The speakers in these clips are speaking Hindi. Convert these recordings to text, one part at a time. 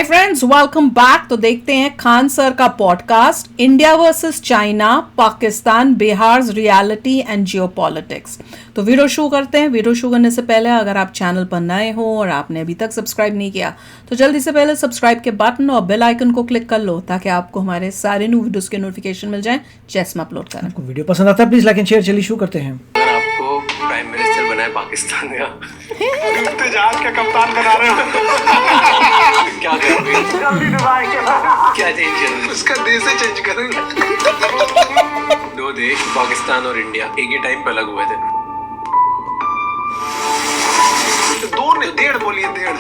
Hi friends, welcome back. तो देखते हैं खान सर का podcast India versus China, Pakistan, Bihar reality and geopolitics. तो वीडियो शुरू करते हैं। वीडियो शुरू करने से पहले अगर आप चैनल पर नए हो और आपने अभी तक सब्सक्राइब नहीं किया तो जल्दी से पहले सब्सक्राइब के बटन और बेल आइकन को क्लिक कर लो ताकि आपको हमारे सारे न्यू वीडियोस के नोटिफिकेशन मिल जाएं जैसे हम अपलोड करें। आपको वीडियो पसंद आता है प्लीज लाइक एंड शेयर। चलिए शुरू करते हैं। अगर आपको प्राइम मिनिस्टर बनाए पाकिस्तान का, डूबते जहाज का कप्तान बना रहे हो, क्या करोगे? क्या चेंज करोगे? उसका देश ही चेंज करेंगे। दो देश पाकिस्तान और इंडिया एक ही टाइम पे अलग हुए थे। दो ने डेढ़ बोलिए, डेढ़।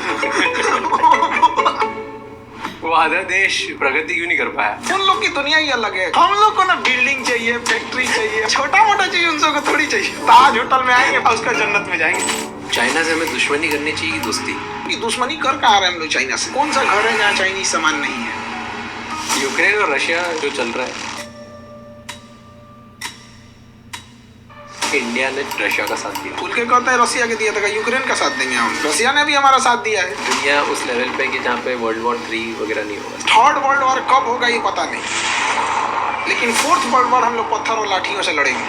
वो आधा देश प्रगति क्यों नहीं कर पाया? उन लोग की दुनिया ही अलग है। हम लोग को ना बिल्डिंग चाहिए, फैक्ट्री चाहिए, छोटा मोटा चाहिए, उन सबको थोड़ी चाहिए। ताज होटल में आएंगे और उसका जन्नत में जाएंगे। चाइना से हमें दुश्मनी करनी चाहिए कि दोस्ती? ये दुश्मनी कर कहाँ रहे हम लोग चाइना से? कौन सा घर है जहाँ चाइनीज सामान नहीं है? यूक्रेन और रशिया जो चल रहा है, इंडिया ने रशिया का साथ दिया। खुल के कहते हैं रसिया के दिया था, यूक्रेन का साथ देंगे हम। रसिया ने भी हमारा साथ दिया है। दुनिया उस लेवल पे कि जहाँ पे वर्ल्ड वॉर 3 वगैरह नहीं होगा। थर्ड वर्ल्ड वॉर कब होगा ये पता नहीं, लेकिन फोर्थ वर्ल्ड वॉर हम लोग पत्थर और लाठियों से लड़ेंगे।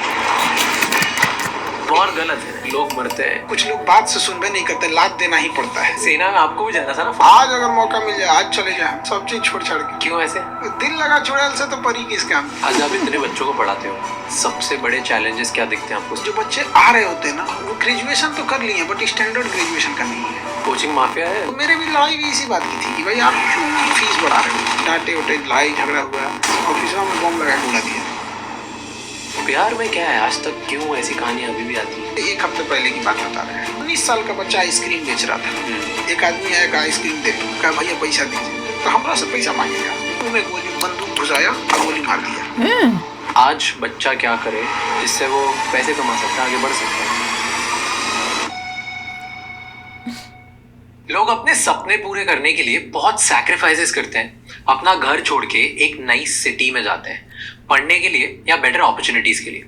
वॉर गलत है, लोग मरते हैं। कुछ लोग बात से सुनबे नहीं करते, लात देना ही पड़ता है। सेना में आपको भी जाना था ना? आज अगर मौका मिल जाए आज चले जाए, सब चीज छोड़ छाड़ के। क्यों ऐसे? दिल लगा चुड़ैल से तो परी किस काम। आज आप इतने बच्चों को पढ़ाते हो, सबसे बड़े चैलेंजेस क्या दिखते हैं आपको? जो बच्चे आ रहे होते हैं ना, वो ग्रेजुएशन तो कर लिए हैं बट स्टैंडर्ड ग्रेजुएशन का नहीं है। कोचिंग माफिया है। तो मेरे भी लड़ाई भी इसी बात की थी कि भाई आप क्यों फीस बढ़ा रहे हो? डांटे उटे, लड़ाई झगड़ा हुआ, ऑफिसों में बम लगा के उड़ा दिया। बिहार में क्या है, आज तक क्यों ऐसी कहानियां अभी भी आती है? एक हफ्ते पहले की बात बता रहे हैं। 19 साल का बच्चा आइसक्रीम बेच रहा था। एक आदमी आया, आइसक्रीम दे, कहा भैया पैसा दीजिए। तो हमरा से पैसा मांगेगा, तो मैं गोली बंदूक घुसाया और गोली मार दिया। आज बच्चा क्या करे जिससे वो पैसे कमा सकता है, आगे बढ़ सकता है? लोग अपने सपने पूरे करने के लिए बहुत सैक्रिफाइसेस करते हैं। अपना घर छोड़ के एक नई सिटी में जाते हैं पढ़ने के लिए या बेटर अपॉर्चुनिटीज के लिए।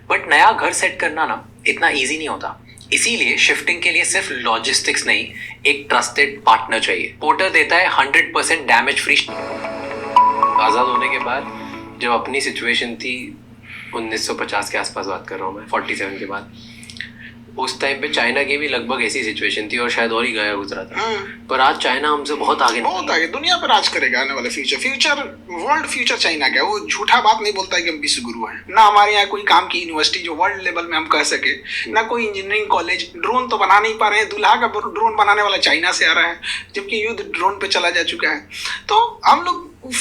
बट नया घर सेट करना ना इतना इजी नहीं होता। इसीलिए शिफ्टिंग के लिए सिर्फ लॉजिस्टिक्स नहीं, एक ट्रस्टेड पार्टनर चाहिए। पोर्टर देता है 100% डैमेज फ्री। आज़ाद होने के बाद जब अपनी सिचुएशन थी, 1950 के आसपास बात कर रहा हूँ मैं, 47 के बाद, उस टाइम पे चाइना की भी लगभग ऐसी सिचुएशन थी और शायद और ही गया गुजरा था। पर आज चाइना हमसे बहुत आगे, बहुत आगे दुनिया पर राज करेगा आने वाले फ्यूचर वर्ल्ड फ्यूचर चाइना का। वो झूठा बात नहीं बोलता है कि हम विश्व गुरु हैं। ना हमारे यहाँ कोई काम की यूनिवर्सिटी जो वर्ल्ड लेवल में हम कह सके, ना कोई इंजीनियरिंग कॉलेज। ड्रोन तो बना नहीं पा रहे हैं, दूल्हा का ड्रोन बनाने वाला चाइना से आ रहा है, जबकि युद्ध ड्रोन पे चला जा चुका है। तो हम लोग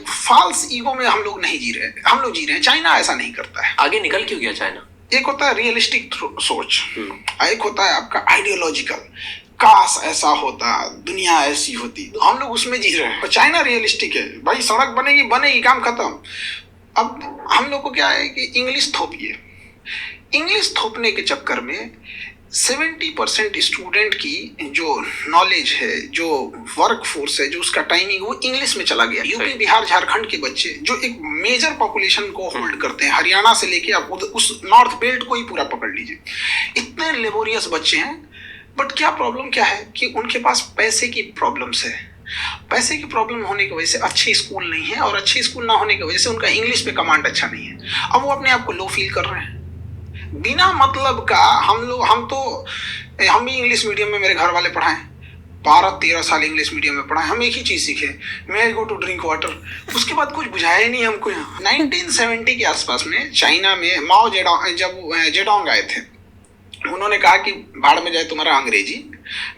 फॉल्स ईगो में हम लोग नहीं जी रहे, हम लोग जी रहे हैं। चाइना ऐसा नहीं करता है। आगे निकल क्यों गया चाइना? एक होता है रियलिस्टिक सोच, एक होता है आपका आइडियोलॉजिकल, काश ऐसा होता, दुनिया ऐसी होती। हम लोग उसमें जी रहे हैं। और चाइना रियलिस्टिक है, भाई सड़क बनेगी बनेगी, काम खत्म। अब हम लोग को क्या है कि इंग्लिश थोपिए। इंग्लिश थोपने के चक्कर में 70% स्टूडेंट की जो नॉलेज है, जो वर्क फोर्स है, जो उसका टाइमिंग, वो इंग्लिश में चला गया। यूपी बिहार झारखंड के बच्चे जो एक मेजर पॉपुलेशन को होल्ड करते हैं, हरियाणा से लेके आप उस नॉर्थ बेल्ट को ही पूरा पकड़ लीजिए, इतने लेबोरियस बच्चे हैं। बट क्या प्रॉब्लम क्या है कि उनके पास पैसे की प्रॉब्लम्स है। पैसे की प्रॉब्लम होने की वजह से अच्छे स्कूल नहीं है, और अच्छे स्कूल ना होने की वजह से उनका इंग्लिश पे कमांड अच्छा नहीं है। अब वो अपने आप को लो फील कर रहे हैं बिना मतलब का। हम भी इंग्लिश मीडियम में मेरे घर वाले पढ़ाएं, 12-13 साल इंग्लिश मीडियम में पढ़ाएं। हम एक ही चीज़ सीखे, मे आई गो टू ड्रिंक वाटर। उसके बाद कुछ बुझाया ही नहीं हमको। यहाँ 1970 के आसपास में चाइना में माओ जेडोंग आए थे। उन्होंने कहा कि भाड़ में जाए तुम्हारा अंग्रेजी,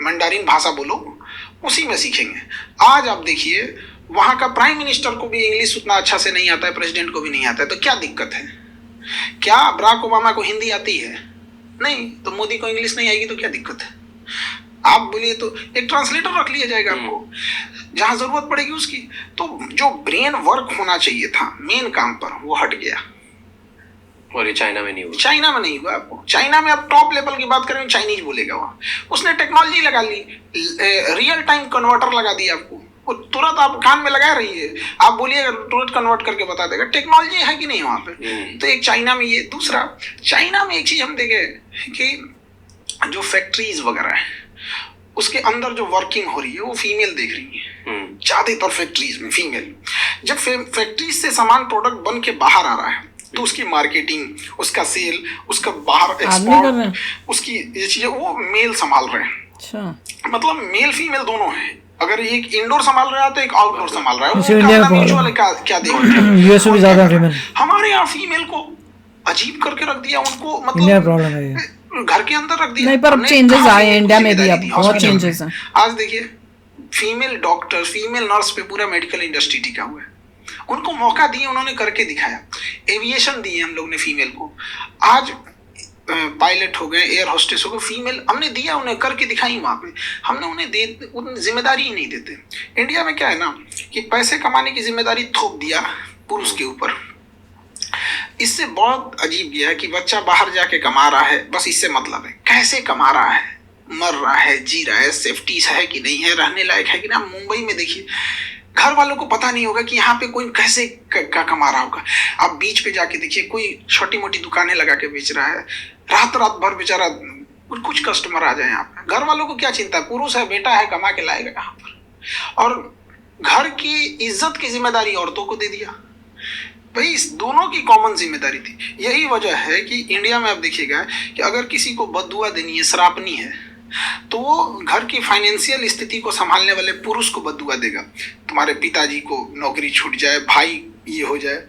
मंडारिन भाषा बोलो, उसी में सीखेंगे। आज आप देखिए, वहाँ का प्राइम मिनिस्टर को भी इंग्लिश उतना अच्छा से नहीं आता है, प्रेसिडेंट को भी नहीं आता है। तो क्या दिक्कत है? क्या बराक ओबामा को हिंदी आती है? नहीं। तो मोदी को इंग्लिश नहीं आएगी तो क्या दिक्कत है? आप बोलिए तो एक ट्रांसलेटर रख लिया जाएगा आपको, जहां जरूरत पड़ेगी उसकी। तो जो ब्रेन वर्क होना चाहिए था मेन काम पर, वो हट गया। और ये चाइना में नहीं हुआ। चाइना में नहीं हुआ। आपको चाइना में आप टॉप लेवल की बात करें, चाइनीज बोलेगा वहाँ। उसने टेक्नोलॉजी लगा ली, रियल टाइम कन्वर्टर लगा दिया आपको। वो तुरंत आप कान में लगा रही है, आप बोलिए तुरंत कन्वर्ट करके बता देगा। टेक्नोलॉजी है कि नहीं वहाँ पे? तो एक चाइना में ये। दूसरा, चाइना में एक चीज हम देखे कि जो फैक्ट्रीज वगैरह है उसके अंदर जो वर्किंग हो रही है वो फीमेल देख रही है ज्यादातर फैक्ट्रीज में फीमेल। जब फैक्ट्री से सामान प्रोडक्ट बन के बाहर आ रहा है तो उसकी मार्केटिंग, उसका सेल, उसका बाहर एक्सपोर्ट, उसकी ये चीजें वो मेल संभाल रहे हैं। अच्छा, मतलब मेल फीमेल दोनों है। अगर एक इंडोर संभाल रहा है तो एक आउटडोर संभाल रहा है। जैसे इंडिया में म्यूचुअल क्या देख यूएस में भी ज्यादा फीमेल, हमारे यहाँ फीमेल को अजीब करके रख दिया उनको, इंडिया प्रॉब्लम है ये। मतलब घर के अंदर रख दिया। नहीं, पर अब चेंजेस आए हैं इंडिया में भी, अब बहुत चेंजेस हैं। आज देखिए फीमेल डॉक्टर, फीमेल नर्स पे पूरा मेडिकल इंडस्ट्री टिका हुआ है। उनको मौका दिए, उन्होंने करके दिखाया। एविएशन दिए हम लोग ने फीमेल को, आज पायलट हो गए, एयर होस्टेस हो गए, फीमेल हमने दिया, उन्हें करके दिखाई। वहाँ पे हमने उन्हें जिम्मेदारी ही नहीं देते। इंडिया में क्या है ना कि पैसे कमाने की जिम्मेदारी थोप दिया पुरुष के ऊपर। इससे बहुत अजीब गया है कि बच्चा बाहर जाके कमा रहा है, बस इससे मतलब है कैसे कमा रहा है, मर रहा है, जी रहा है, सेफ्टी है कि नहीं है, रहने लायक है कि ना। मुंबई में देखिए घर वालों को पता नहीं होगा कि यहाँ पे कोई कैसे क्या कमा रहा होगा। आप बीच पे जाके देखिए, कोई छोटी मोटी दुकानें लगा के बेच रहा है, रात भर बेचारा कुछ कस्टमर आ जाए यहाँ पे। घर वालों को क्या चिंता, पुरुष है, बेटा है, कमा के लाएगा यहाँ पर। और घर की इज्जत की जिम्मेदारी औरतों को दे दिया। भाई इस दोनों की कॉमन जिम्मेदारी थी। यही वजह है कि इंडिया में आप देखिएगा कि अगर किसी को बददुआ देनी है, श्रापनी है, तो वो घर की फाइनेंशियल स्थिति को संभालने वाले पुरुष को बददुआ देगा। तुम्हारे पिताजी को नौकरी छूट जाए, भाई ये हो जाए।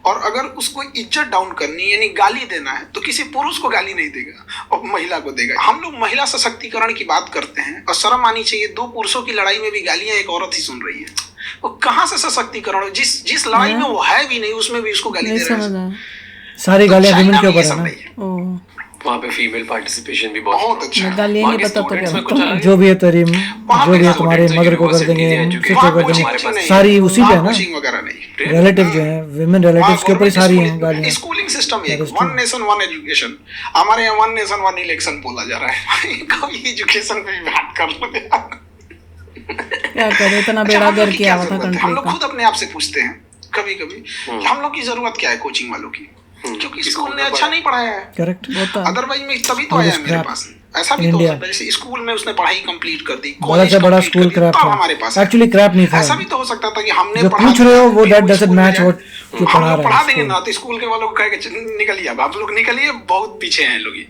और अगर उसको इज्जत डाउन करनी यानी गाली देना है तो किसी पुरुष को गाली नहीं देगा और महिला को देगा। हम लोग महिला सशक्तिकरण की बात करते हैं और शर्म आनी चाहिए, दो पुरुषों की लड़ाई में भी गालियां एक औरत ही सुन रही है। वो कहाँ से सशक्तिकरण? जिस लड़ाई में वो है भी नहीं उसमें भी उसको गाली दे रहे हैं। सारी गालियां विमेन के ऊपर है ना। वहाँ पे फीमेल पार्टिसिपेशन भी बहुत अच्छा है। गालियां नहीं पता तो क्या, जो भी है तेरी, जो भी है तुम्हारे मदर को कर देंगे, सिस्टर को कर देंगे, सारी उसी पे है ना। वगैरह नहीं, रिलेटिव जो है, विमेन रिलेटिव्स के ऊपर सारी हैं गालियां। स्कूलिंग सिस्टम एक वन नेशन वन एजुकेशन। हमारे यहाँ वन नेशन वन इलेक्शन बोला जा रहा है। कभी एजुकेशन पे भी बात कर लो यार, क्या करे, इतना बेड़ा गर्क किया हुआ था कंट्री हम लोग का। खुद अपने आप से पूछते हैं कभी कभी हम लोग की जरूरत क्या है कोचिंग वालों की, क्योंकि स्कूल ने अच्छा नहीं पढ़ाया है। करेक्ट। अदरवाइज में तभी तो आया है मेरे पास। ऐसा भी तो हो सकता है जैसे स्कूल में उसने पढ़ाई कंप्लीट कर दी, बड़ा से बड़ा स्कूल क्रैप था, हमारे पास एक्चुअली क्रैप नहीं था। ऐसा भी तो हो सकता था कि हमने जो पूछ रहे हो वो दैट डजंट मैच व्हाट जो पढ़ा रहा है। पढ़ा देंगे ना तो स्कूल के वालों को कह के निकलिए, अब आप लोग निकलिए, बहुत पीछे हैं लोग।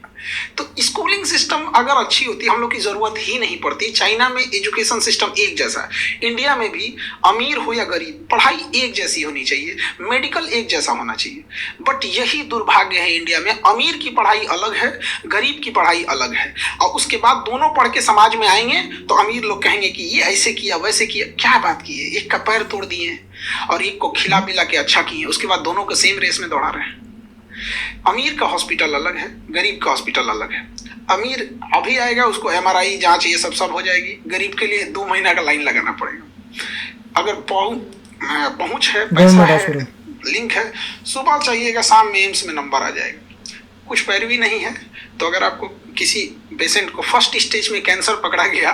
तो स्कूलिंग सिस्टम अगर अच्छी होती हम लोग की जरूरत ही नहीं पड़ती। चाइना में एजुकेशन सिस्टम एक जैसा है, इंडिया में भी अमीर हो या गरीब पढ़ाई एक जैसी होनी चाहिए, मेडिकल एक जैसा होना चाहिए। बट यही दुर्भाग्य है इंडिया में, अमीर की पढ़ाई अलग है, गरीब की पढ़ाई अलग है। और उसके बाद दोनों पढ़ के समाज में आएंगे तो अमीर लोग कहेंगे कि ये ऐसे किया वैसे किया। क्या बात की है, एक का पैर तोड़ दिए और एक को खिला पिला के अच्छा किए, उसके बाद दोनों को सेम रेस में दौड़ा रहे हैं। अमीर का हॉस्पिटल अलग है, गरीब का हॉस्पिटल अलग है। अमीर अभी आएगा, उसको MRI जांच ये सब हो जाएगी, गरीब के लिए 2 महीना का लाइन लगाना पड़ेगा। अगर पहुंच है, पैसा है, लिंक है, सुबह चाहिएगा, शाम में एम्स में नंबर आ जाएगा। कुछ पैरवी नहीं है तो अगर आपको किसी पेशेंट को फर्स्ट स्टेज में कैंसर पकड़ा गया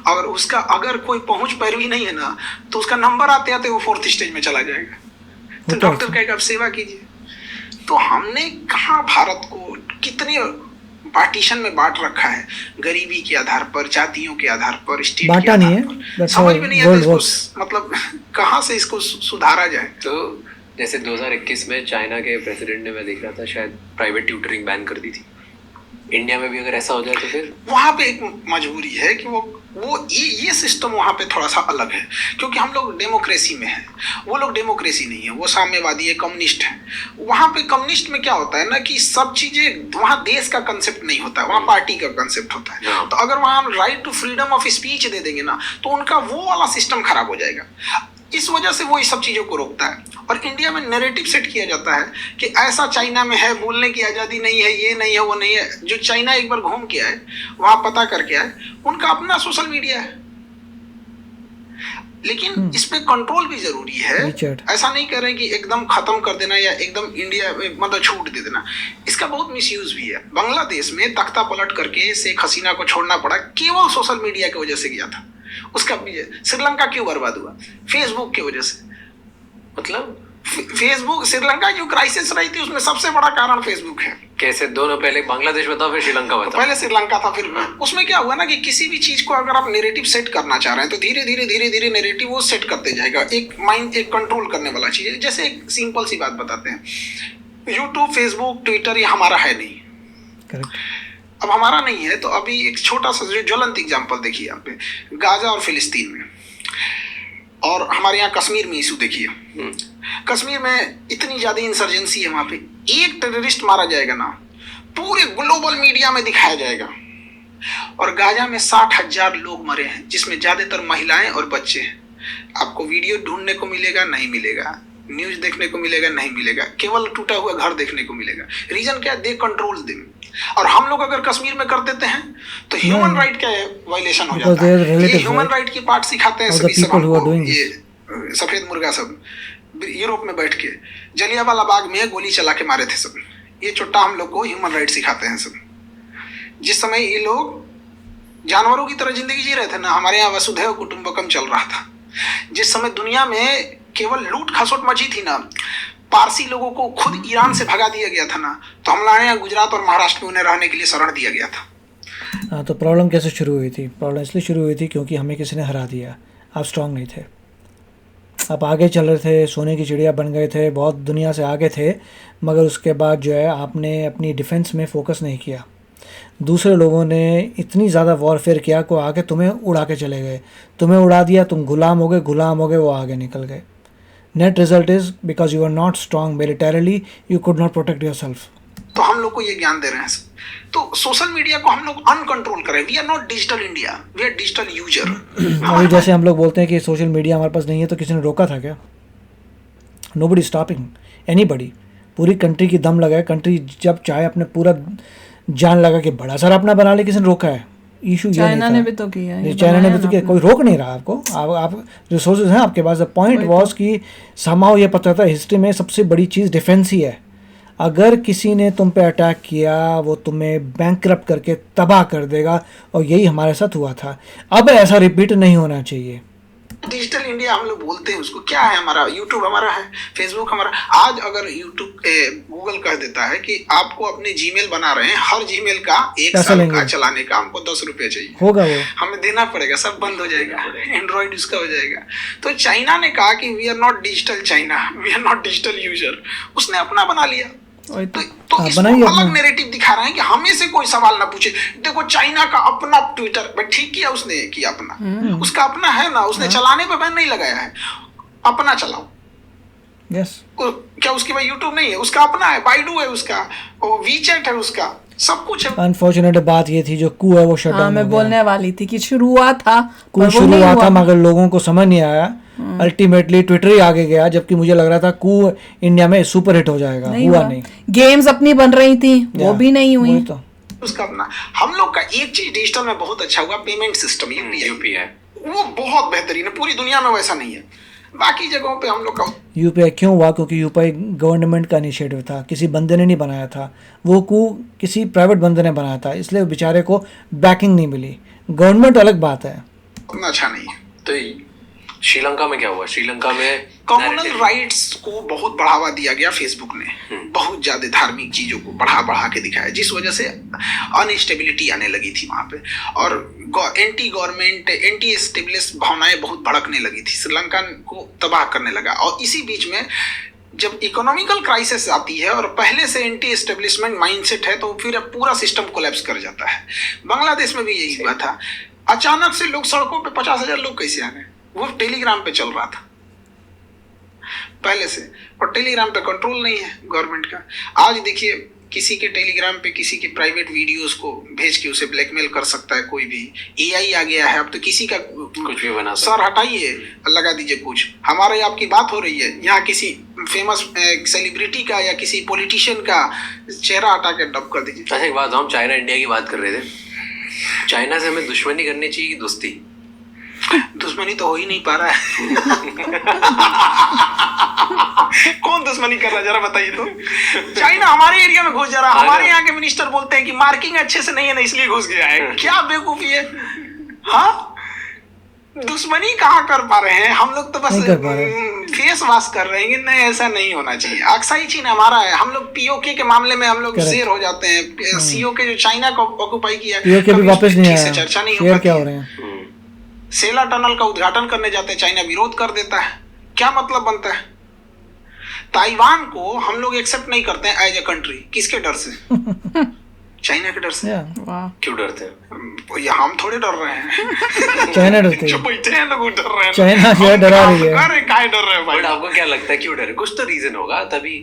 और उसका अगर कोई पहुंच पैरवी नहीं है ना तो उसका नंबर आते आते वो 4th स्टेज में चला जाएगा। तो डॉक्टर कहेगा आप सेवा कीजिए। तो हमने कहाँ भारत को कितने पार्टीशन में बांट रखा है, गरीबी के आधार पर, जातियों के आधार पर, स्टेट के आधार पर। समझ में नहीं आता इसको, मतलब कहाँ से इसको सुधारा जाए। तो जैसे 2021 में चाइना के प्रेसिडेंट ने, मैं देख रहा था, शायद प्राइवेट ट्यूटरिंग बैन कर दी थी। इंडिया में भी अगर ऐसा हो जाए तो फिर वहाँ पे एक मजबूरी है कि वो ये सिस्टम वहाँ पे थोड़ा सा अलग है, क्योंकि हम लोग डेमोक्रेसी में हैं, वो लोग डेमोक्रेसी नहीं है, वो साम्यवादी है, कम्युनिस्ट है। वहाँ पे कम्युनिस्ट में क्या होता है ना कि सब चीजें, वहाँ देश का कंसेप्ट नहीं होता है, वहाँ पार्टी का कंसेप्ट होता है। तो अगर वहाँ हम right to freedom of speech दे देंगे ना तो उनका वो वाला सिस्टम खराब हो जाएगा। इस वजह से वो इस सब चीजों को रोकता है। और इंडिया में नैरेटिव सेट किया जाता है कि ऐसा चाइना में है, बोलने की आज़ादी नहीं है, ये नहीं है, वो नहीं है। जो चाइना एक बार घूम के आए, वहां पता करके आए, उनका अपना सोशल मीडिया है, लेकिन इस पे कंट्रोल भी जरूरी है। ऐसा नहीं कर रहे कि एकदम खत्म कर देना या एकदम इंडिया में मतलब छूट दे देना, इसका बहुत मिसयूज भी है। बांग्लादेश में तख्ता पलट करके शेख हसीना को छोड़ना पड़ा, केवल सोशल मीडिया की वजह से गया था उसका। श्रीलंका क्यों बर्बाद हुआ? फेसबुक की वजह से। मतलब फेसबुक, श्रीलंका की जो क्राइसिस रही थी उसमें सबसे बड़ा कारण फेसबुक है। कैसे? दोनों, पहले बांग्लादेश बताओ फिर श्रीलंका बताओ। पहले श्रीलंका था, फिर उसमें क्या हुआ ना कि किसी भी चीज को अगर आप नैरेटिव सेट करना चाह रहे हैं तो धीरे धीरे नैरेटिव वो सेट करते जाएगा। एक माइंड, एक कंट्रोल करने वाला चीज है। जैसे एक सिंपल सी बात बताते हैं, यूट्यूब, फेसबुक, ट्विटर ये हमारा है नहीं। करेक्ट। अब हमारा नहीं है तो अभी एक छोटा सा ज्वलंत एग्जाम्पल देखिए यहाँ पे, गाजा और फिलिस्तीन में, और हमारे यहाँ कश्मीर में इशू देखिए। कश्मीर में इतनी ज्यादा इंसर्जेंसी है, वहां पे एक टेररिस्ट मारा जाएगा ना, पूरे ग्लोबल मीडिया में दिखाया जाएगा। और गाजा में 60,000 लोग मरे हैं, जिसमें ज्यादातर महिलाएं और बच्चे हैं। आपको वीडियो ढूंढने को मिलेगा, नहीं मिलेगा। न्यूज देखने को मिलेगा, नहीं मिलेगा। केवल टूटा हुआ घर देखने को मिलेगा। रीजन क्या है? They control them. और हम लोग अगर कश्मीर में कर देते हैं तो ह्यूमन राइट का वायलेशन हो जाता है। ये ह्यूमन राइट की पार्ट सिखाते हैं सभी सब हमको, ये सफेद मुर्गा सब यूरोप में बैठ के जलियांवाला बाग में गोली चला के मारे थे सब। ये चुट्टा हम लोग को ह्यूमन राइट सिखाते हैं सब। जिस समय ये लोग जानवरों की तरह जिंदगी जी रहे थे ना, हमारे यहाँ वसुधैव कुटुंबकम चल रहा था। जिस समय दुनिया में केवल लूट खसोट मची थी ना, पारसी लोगों को खुद ईरान से भगा दिया गया था ना, तो हमारे यहाँ गुजरात और महाराष्ट्र में उन्हें रहने के लिए शरण दिया गया था। हाँ, तो प्रॉब्लम कैसे शुरू हुई थी? प्रॉब्लम इसलिए शुरू हुई थी क्योंकि हमें किसी ने हरा दिया। आप स्ट्रांग नहीं थे, आप आगे चल रहे थे, सोने की चिड़िया बन गए थे, बहुत दुनिया से आगे थे, मगर उसके बाद जो है आपने अपनी डिफेंस में फोकस नहीं किया। दूसरे लोगों ने इतनी ज़्यादा वॉरफेयर किया को आके तुम्हें उड़ा के चले गए, तुम्हें उड़ा दिया, तुम गुलाम हो गए, वो आगे निकल गए। Net result is because you are not strong militarily, you could not protect yourself. तो हम लोग को ये ज्ञान दे रहे हैं। तो सोशल मीडिया को हम लोग अनकंट्रोल करें। We are not digital India, we are digital user. अभी जैसे हम लोग बोलते हैं कि सोशल मीडिया हमारे पास नहीं है, तो किसी ने रोका था क्या? Nobody stopping anybody. पूरी कंट्री की दम लगाए, कंट्री जब चाहे अपने पूरा जान लगा के बड़ा सारा अपना बना ले, किसी ने रोका है? इशू चाइना ने भी तो किया है, चाइना ने भी तो किया, कोई रोक नहीं रहा आपको। आप रिसोर्सेज हैं आपके पास। द पॉइंट वॉज कि समाओ ये पता था हिस्ट्री में सबसे बड़ी चीज़ डिफेंस ही है। अगर किसी ने तुम पे अटैक किया, वो तुम्हें बैंकरप्ट करके तबाह कर देगा, और यही हमारे साथ हुआ था। अब ऐसा रिपीट नहीं होना चाहिए। डिजिटल इंडिया हम लोग बोलते हैं उसको, क्या है हमारा? यूट्यूब हमारा है, फेसबुक हमारा। आज अगर यूट्यूब गूगल कह देता है कि आपको अपने जीमेल बना रहे हैं, हर जीमेल का 1 साल का चलाने का हमको 10 रुपए चाहिए, होगा वो हमें देना पड़ेगा, सब बंद हो जाएगा, एंड्रॉइड उसका हो जाएगा। तो चाइना ने कहा कि we are not digital China, we are not digital user. उसने अपना बना लिया। तो इसको अलग नैरेटिव दिखा रहे हैं कि हमें से कोई सवाल ना पूछे। देखो चाइना का अपना ट्विटर, ठीक किया उसने, किया अपना, उसका अपना है ना, उसने चलाने पे बैन नहीं लगाया है, अपना चलाओ। यस। क्या उसके पास यूट्यूब नहीं है? उसका अपना है, बाइडू है उसका, वीचैट है उसका, सब कुछ है। अनफॉर्चुनेट बात ये थी जो कू है वो शट डाउन। मैं बोलने वाली थी कि शुरू हुआ था, कू शुरू हुआ था, मगर लोगों को समझ नहीं आया। अल्टीमेटली ट्विटर ही आगे गया, जबकि मुझे लग रहा था कू इंडिया में सुपर हिट हो जाएगा। हुआ नहीं। गेम्स अपनी बन रही थी, वो भी नहीं हुई। तो उसका अपना। हम लोग का एक चीज डिजिटल में बहुत अच्छा हुआ, पेमेंट सिस्टम यूपीआई, वो बहुत बेहतरीन है। पूरी दुनिया में वैसा नहीं है, बाकी जगहों पे हम लोग का। यूपीआई क्यों हुआ? क्योंकि यूपीआई गवर्नमेंट का इनिशिएटिव था, किसी बंदे ने नहीं बनाया था। वो कू किसी प्राइवेट बंदे ने बनाया था, इसलिए बेचारे को बैकिंग नहीं मिली। गवर्नमेंट अलग बात है, उतना अच्छा नहीं है। तो श्रीलंका में क्या हुआ? श्रीलंका में कम्युनल राइट्स को बहुत बढ़ावा दिया गया। फेसबुक ने बहुत ज्यादा धार्मिक चीजों को बढ़ा के दिखाया, जिस वजह से अनस्टेबिलिटी आने लगी थी वहां पे, और एंटी गवर्नमेंट, एंटी एस्टेब्लिश भावनाएं बहुत भड़कने लगी थी, श्रीलंका को तबाह करने लगा। और इसी बीच में जब इकोनॉमिकल क्राइसिस आती है और पहले से एंटी एस्टेब्लिशमेंट माइंडसेट है, तो फिर पूरा सिस्टम कोलैप्स कर जाता है। बांग्लादेश में भी यही हुआ था। अचानक से लोग सड़कों पे 50,000 लोग कैसे आ गए? वो टेलीग्राम पे चल रहा था पहले से, और टेलीग्राम पे कंट्रोल नहीं है गवर्नमेंट का। आज देखिए, किसी के टेलीग्राम पे किसी के प्राइवेट वीडियोस को भेज के उसे ब्लैकमेल कर सकता है कोई भी। एआई आ गया है, अब तो किसी का कुछ भी बना सर हटाइए, लगा दीजिए कुछ। हमारे आपकी बात हो रही है, यहाँ किसी फेमस सेलिब्रिटी का या किसी पॉलिटिशियन का चेहरा हटा के डब कर दीजिए। अच्छा, एक बात, हम चाइना इंडिया की बात कर रहे थे। चाइना से हमें दुश्मनी करनी चाहिए कि दोस्ती? दुश्मनी तो हो ही नहीं पा रहा है। कौन दुश्मनी कर रहा है जरा बताइए तो। चाइना हमारे एरिया में घुस जा रहा है। हमारे यहाँ के मिनिस्टर बोलते हैं कि मार्किंग अच्छे से नहीं है ना, इसलिए घुस गया है। क्या बेवकूफी है। हाँ, दुश्मनी कहाँ कर पा रहे हैं हम लोग, तो बस नहीं कर पा रहे। फेस वॉश कर रहे हैं कि नहीं ऐसा नहीं होना चाहिए। अक्साई चीन हमारा है, हम लोग पीओके के मामले में हम लोग Correct. शेर हो जाते हैं। सीओके जो चाइना को ऑक्युपाई किया पीओके भी कभी वापस उस पे नहीं ठीक से आया, चर्चा नहीं हो शेयर पाती क्या है। हो रहे हैं। सेला टनल का उद्घाटन करने जाते हैं, चाइना विरोध कर देता है, क्या मतलब बनता है? ताइवान को हम लोग एक्सेप्ट नहीं करते हैं एज ए कंट्री, किसके डर से? चाइना के डर से। Yeah, वाह, क्यों डरते हैं? ये हम थोड़े डर रहे हैं, चाइना डरते जो है, बैठे हैं लोग डर रहे हैं। चाइना जो है डरा रही है। अरे काय डर रहे हैं भाई? बट आपको क्या लगता है क्यों डरे? कुछ तो रीजन होगा तभी।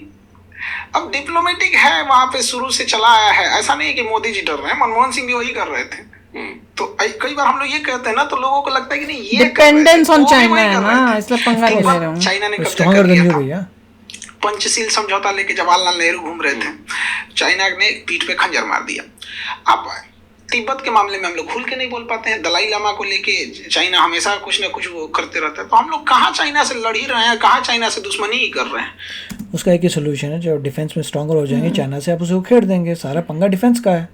अब डिप्लोमेटिक है, वहां पे शुरू से चला आया है, ऐसा नहीं है कि मोदी जी डर रहे हैं, मनमोहन सिंह भी वही कर रहे थे। तो कई बार हम लोग ये कहते हैं ना, तो लोगों को लगता है कि नहीं ये डिपेंडेंस ऑन वो भी चाइना वही है कर रहे ना, थे। इसलिए पंगा नहीं ले रहे हूँ। चाइना ने कब्जा कर स्ट्रॉन्गर लिया देन यू था। भैया। पंचशील समझौता लेके जवाहरलाल नेहरू घूम रहे थे, चाइना ने पीठ पे खंजर मार दिया। अब तिब्बत के मामले में हम लोग खुल के नहीं बोल पाते हैं, दलाई लामा को लेके चाइना हमेशा कुछ ना कुछ वो करते रहता है। तो हम लोग कहाँ चाइना से लड़ ही रहे हैं, कहाँ चाइना से दुश्मनी ही कर रहे हैं। उसका एक ही सोल्यूशन है, जब डिफेंस में स्ट्रॉन्गर हो जाएंगे चाइना से, आप उसे उखेड़ देंगे। सारा पंगा डिफेंस का है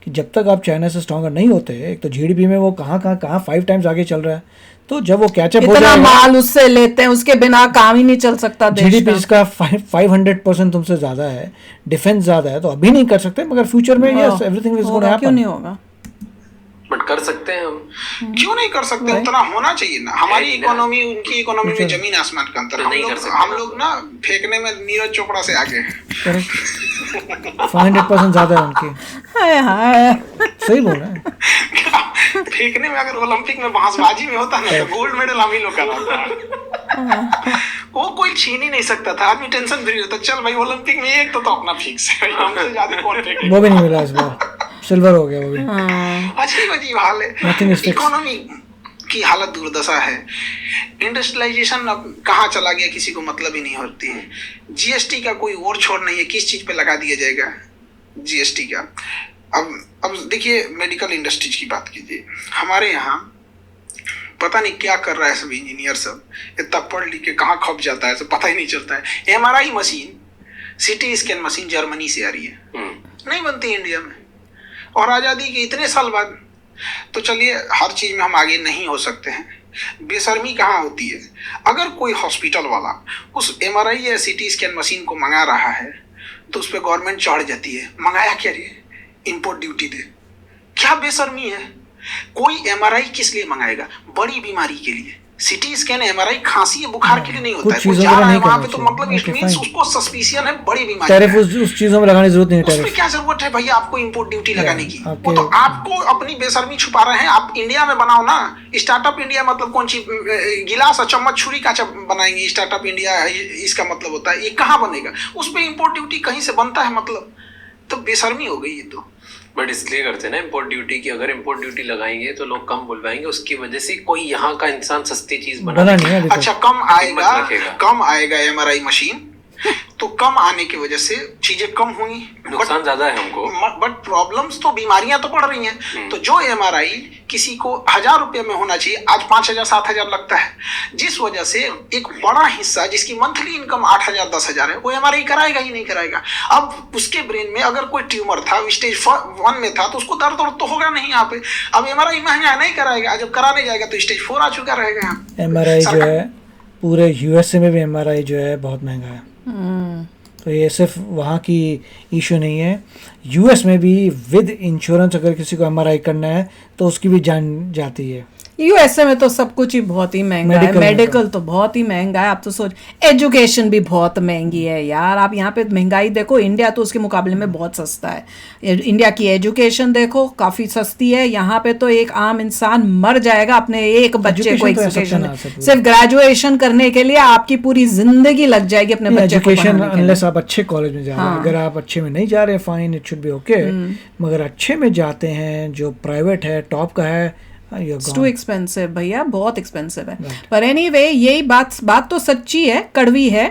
कि जब तक आप चाइना से स्ट्रॉन्गर नहीं होते, एक तो जीडीपी में वो कहाँ 5 टाइम्स आगे चल रहा है, तो जब वो कैचअप हो इतना जाएगा, माल उससे लेते हैं, उसके बिना काम ही नहीं चल सकता देश जीडीपी का। इसका 500% तुमसे ज्यादा है, डिफेंस ज्यादा है, तो अभी नहीं कर सकते, मगर फ्यूचर में यस एवरीथिंग इज गोइंग होगा, क्यों हैपन। नहीं होगा? बट कर सकते हैं हम। क्यों नहीं कर सकते? उतना होना चाहिए ना। हमारी नहीं, इकोनॉमी उनकी इकोनॉमी में अच्छा। जमीन आसमान का अंतर। तो हम नहीं लोग कर सकते हम ना। लोग ना फेंकने में नीरज चोपड़ा से आगे हैं। 500% ज्यादा है उनकी, हाय हाय, सही बोल रहे हैं। फेंकने में अगर ओलंपिक में बांसबाजी में होता ना, तो गोल्ड मेडल हम ही लोग का होता। वो कोई छीन ही नहीं सकता था, आदमी टेंशन फ्री रहता। चल भाई ओलंपिक में एक तो अपना फिक्स है, हमसे ज्यादा कौन फेंकेगा? वो भी नहीं मिला इस बार, सिल्वर हो गया वो भी। हाँ, अजीब अजीब हाल है। Nothing is fixed. इकोनॉमी की हालत दुर्दशा है। इंडस्ट्रियलाइजेशन अब कहाँ चला गया किसी को मतलब ही नहीं होती है। जीएसटी का कोई और छोर नहीं है, किस चीज पे लगा दिया जाएगा जीएसटी का? अब देखिए मेडिकल इंडस्ट्रीज की बात कीजिए, हमारे यहाँ पता नहीं क्या कर रहा है सब इंजीनियर सब, इतना पढ़ लिख के कहाँ खप जाता है सब पता ही नहीं चलता है। MRI machine, CT scan machine Germany से आ रही है, नहीं बनती इंडिया में, और आज़ादी के इतने साल बाद। तो चलिए हर चीज़ में हम आगे नहीं हो सकते हैं, बेशर्मी कहाँ होती है? अगर कोई हॉस्पिटल वाला उस एमआरआई या सीटी स्कैन मशीन को मंगा रहा है, तो उस पर गवर्नमेंट चढ़ जाती है, मंगाया क्या रे, इंपोर्ट ड्यूटी दे। क्या बेशर्मी है? कोई एमआरआई किस लिए मंगाएगा? बड़ी बीमारी के लिए। सीटी स्कैन एमआरआई खांसी या बुखार के लिए नहीं होता कुछ है। कोई चीज़ों जा को रहा है नहीं वहां करना पे, तो चाहिए। मतलब इट Okay, मींस fine. उसको सस्पिशियन है बड़ी बीमारी टैरिफ है। उस चीजों में लगाने की जरूरत नहीं है। उसमें टैरिफ क्या जरूरत है भैया आपको इंपोर्ट ड्यूटी लगाने की? आपके- वो तो आपको अपनी बेशर्मी छुपा रहे हैं। आप इंडिया में बनाओ ना। स्टार्टअप इंडिया मतलब कौन सी गिलास और चम्मच छुरी का बनाएंगे? स्टार्टअप इंडिया इसका मतलब होता है, ये कहाँ बनेगा? उस पर इंपोर्ट ड्यूटी कहीं से बनता है मतलब? तो बेशर्मी हो गई ये तो। बट इसलिए करते हैं ना इम्पोर्ट ड्यूटी की, अगर इम्पोर्ट ड्यूटी लगाएंगे तो लोग कम बुलवाएंगे, उसकी वजह से कोई यहाँ का इंसान सस्ती चीज बना बना नहीं है अभी तक। अच्छा हिम्मत रखेगा। कम आएगा एमआरआई मशीन, तो कम आने की वजह से चीजें कम हुई, नुकसान ज्यादा है हमको। बट प्रॉब्लम्स तो बीमारियां तो बढ़ रही हैं। तो जो एमआरआई किसी को 1000 रुपये में होना चाहिए, आज 5000 7000 लगता है, जिस वजह से एक बड़ा हिस्सा जिसकी मंथली इनकम 8000 10000 है, वो एमआरआई कराएगा ही नहीं कराएगा। अब उसके ब्रेन में अगर कोई ट्यूमर था, स्टेज 1 में था, तो उसको दर्द तो होगा नहीं यहाँ पे। अब एमआरआई महंगा नहीं कराएगा, जब कराने जाएगा तो स्टेज 4 आ चुका रहेगा यहाँ। एमआरआई जो है पूरे यूएसए में भी एमआरआई जो है बहुत महंगा है। तो ये सिर्फ वहाँ की इशू नहीं है, यूएस में भी विद इंश्योरेंस अगर किसी को एमआरआई करना है तो उसकी भी जान जाती है। यूएसए में तो सब कुछ ही बहुत ही महंगा है, मेडिकल तो बहुत ही महंगा है। आप तो सोच, एजुकेशन भी बहुत महंगी है यार। आप यहाँ पे महंगाई देखो, इंडिया तो उसके मुकाबले में बहुत सस्ता है। इंडिया की एजुकेशन देखो काफ़ी सस्ती है, यहाँ पे तो एक आम इंसान मर जाएगा अपने एक बच्चे को एजुकेशन, सिर्फ ग्रेजुएशन करने के लिए आपकी पूरी जिंदगी लग जाएगी अपने बच्चे को एजुकेशन पढ़ाने के लिए। अनलेस आप अच्छे कॉलेज में जा रहे हैं। अगर आप अच्छे में नहीं जा रहे fine, it should be okay, मगर अच्छे में जाते हैं जो प्राइवेट है, टॉप का है, It's too expensive भैया, बहुत एक्सपेंसिव है। पर एनीवे यही बात तो सच्ची है, कड़वी है,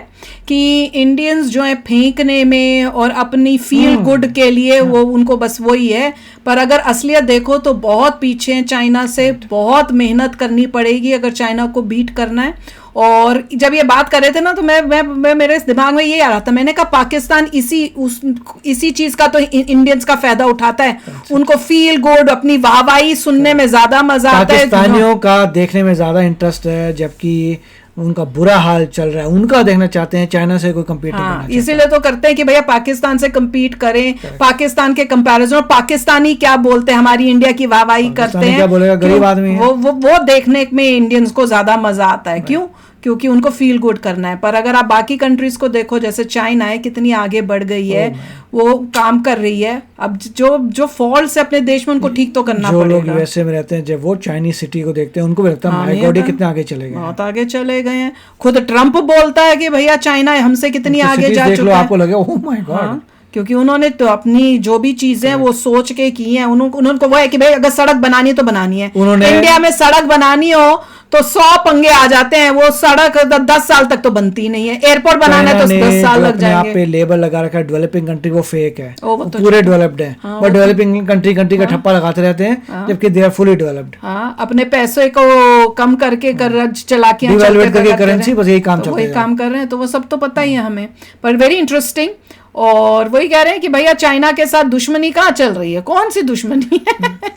कि इंडियंस जो है फेंकने में और अपनी फील गुड के लिए वो उनको बस वही है। पर अगर असलियत देखो तो बहुत पीछे हैं चाइना से, बहुत मेहनत करनी पड़ेगी अगर चाइना को बीट करना है। और जब ये बात कर रहे थे ना तो मैं मेरे दिमाग में ये आ रहा था, मैंने कहा पाकिस्तान इसी चीज का तो इंडियंस का फायदा उठाता है। उनको फील गुड, अपनी वाहवाही सुनने में ज्यादा मजा आता है, पाकिस्तानियों का देखने में ज्यादा इंटरेस्ट है, जबकि उनका बुरा हाल चल रहा है, उनका देखना चाहते हैं, चाइना से कोई कम्पीट नहीं करना चाहता। इसीलिए तो करते हैं कि भैया पाकिस्तान से कम्पीट करें, पाकिस्तान के कंपैरिजन, और पाकिस्तानी क्या बोलते हैं, हमारी इंडिया की वाहवाही करते हैं, क्या बोलेगा, गरीब आदमी है। वो देखने में इंडियंस को ज्यादा मजा आता है। क्यों? क्योंकि उनको फील गुड करना है। पर अगर आप बाकी कंट्रीज को देखो, जैसे चाइना है, कितनी आगे बढ़ गई है, वो काम कर रही है। अब जो फॉल्ट है अपने देश में, उनको ठीक तो करना पड़ेगा। जो लोग यूएसए में रहते हैं, जब वो चाइनीज सिटी को देखते हैं, उनको भी लगता है माय गॉड, कितने आगे चले गए, बहुत आगे चले गए हैं। खुद ट्रम्प बोलता है कि भैया चाइना हमसे कितनी आगे जा चुका है, आपको लगे ओह माय गॉड। क्योंकि उन्होंने तो अपनी जो भी चीजें वो सोच के की हैं। उनको वो है कि भाई अगर सड़क बनानी है तो बनानी है। इंडिया में सड़क बनानी हो तो 100 पंगे आ जाते हैं, वो सड़क 10 साल तक तो बनती नहीं है। एयरपोर्ट बनाना है तो 10 साल लग जाएंगे। यहाँ पे लेबल लगा रखा है डेवलपिंग कंट्री, वो फेक है, वो पूरे डेवलप्ड है। बट डेवलपिंग कंट्री का ठप्पा लगाते रहते हैं, जबकि दे आर फुली डेवलप्ड। अपने पैसे को कम करके चलाकियां करके करेंसी, बस यही काम चलता है, वही काम कर रहे हैं। तो वो सब तो पता ही है हमें, पर वेरी इंटरेस्टिंग। और वही कह रहे हैं कि भैया चाइना के साथ दुश्मनी कहाँ चल रही है, कौन सी दुश्मनी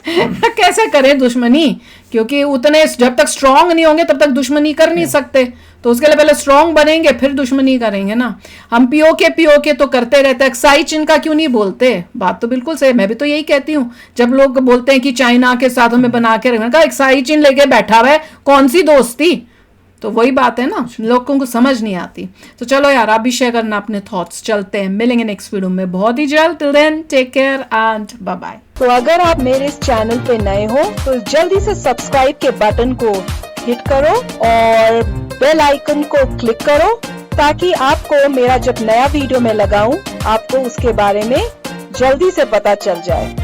है कैसे करें दुश्मनी, क्योंकि उतने जब तक स्ट्रांग नहीं होंगे तब तक दुश्मनी कर नहीं सकते। तो उसके लिए पहले स्ट्रांग बनेंगे फिर दुश्मनी करेंगे ना। हम पीओके तो करते रहते हैं, एक्साई चीन का क्यों नहीं बोलते? बात तो बिल्कुल सही, मैं भी तो यही कहती हूँ। जब लोग बोलते हैं कि चाइना के साथ हमें बना के रखना, एक्साई चीन लेके बैठा हुआ है, कौन सी दोस्ती? तो वही बात है ना, लोगों को समझ नहीं आती। तो चलो यार, आप भी शेयर करना अपने थॉट्स। चलते हैं, मिलेंगे नेक्स्ट वीडियो में बहुत ही जल्द। Till then take care and bye bye. तो अगर आप मेरे इस चैनल पे नए हो तो जल्दी से सब्सक्राइब के बटन को हिट करो और बेल आइकन को क्लिक करो, ताकि आपको मेरा जब नया वीडियो मैं लगाऊं आपको उसके बारे में जल्दी से पता चल जाए।